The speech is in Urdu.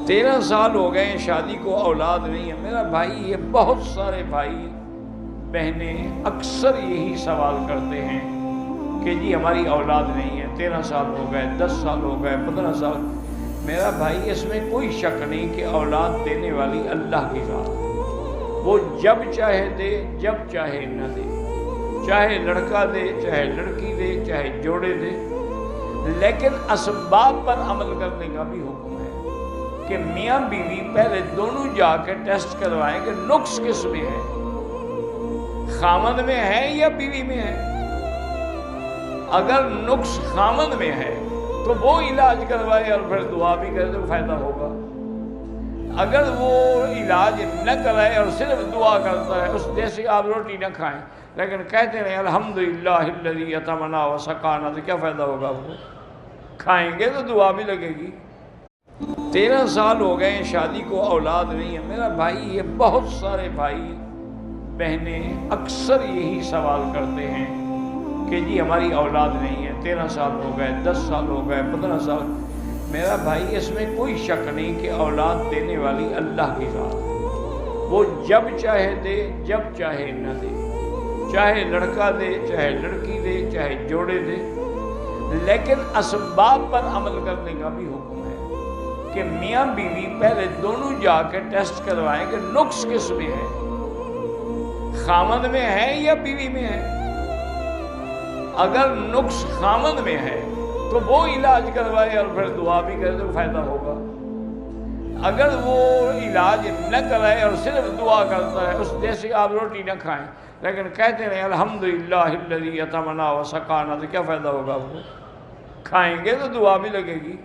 13 سال ہو گئے شادی کو، اولاد نہیں ہے۔ میرا بھائی، یہ بہت سارے بھائی بہنیں اکثر یہی سوال کرتے ہیں کہ جی ہماری اولاد نہیں ہے، 13 سال ہو گئے، 10 سال ہو گئے، 15 سال۔ میرا بھائی، اس میں کوئی شک نہیں کہ اولاد دینے والی اللہ کی ذات ہے۔ وہ جب چاہے دے، جب چاہے نہ دے، چاہے لڑکا دے، چاہے لڑکی دے، چاہے جوڑے دے، لیکن اسباب پر عمل کرنے کا بھی حکم ہے کہ میاں بیوی پہلے دونوں جا کے ٹیسٹ کروائیں کہ نقص کس میں ہے، خامند میں ہے یا بیوی میں ہے۔ اگر نقص خامند میں ہے تو وہ علاج کروائے اور پھر دعا بھی کرے تو فائدہ ہوگا۔ اگر وہ علاج نہ کرائے اور صرف دعا کرتا ہے، اس جیسے آپ روٹی نہ کھائیں لیکن کہتے رہیں الحمدللہ الذی اطعمنا وسقانا، تو کیا فائدہ ہوگا؟ وہ کھائیں گے تو دعا بھی لگے گی۔ 13 سال ہو گئے شادی کو، اولاد نہیں ہے۔ میرا بھائی، یہ بہت سارے بھائی بہنیں اکثر یہی سوال کرتے ہیں کہ جی ہماری اولاد نہیں ہے، 13 سال ہو گئے، 10 سال ہو گئے، 15 سال۔ میرا بھائی، اس میں کوئی شک نہیں کہ اولاد دینے والی اللہ کی ذات ہے۔ وہ جب چاہے دے، جب چاہے نہ دے، چاہے لڑکا دے، چاہے لڑکی دے، چاہے جوڑے دے، لیکن اسباب پر عمل کرنے کا بھی حکم ہے کہ میاں بیوی پہلے دونوں جا کے ٹیسٹ کروائیں کہ نقص کس میں ہے، خامند میں ہے یا بیوی میں ہے۔ اگر نقص خامند میں ہے تو وہ علاج کروائے اور پھر دعا بھی کرے تو فائدہ ہوگا۔ اگر وہ علاج نہ کرائے اور صرف دعا کرتا ہے، اس جیسے آپ روٹی نہ کھائیں لیکن کہتے رہیں الحمدللہ الذی اطعمنا وسقانا، تو کیا فائدہ ہوگا؟ وہ کھائیں گے تو دعا بھی لگے گی۔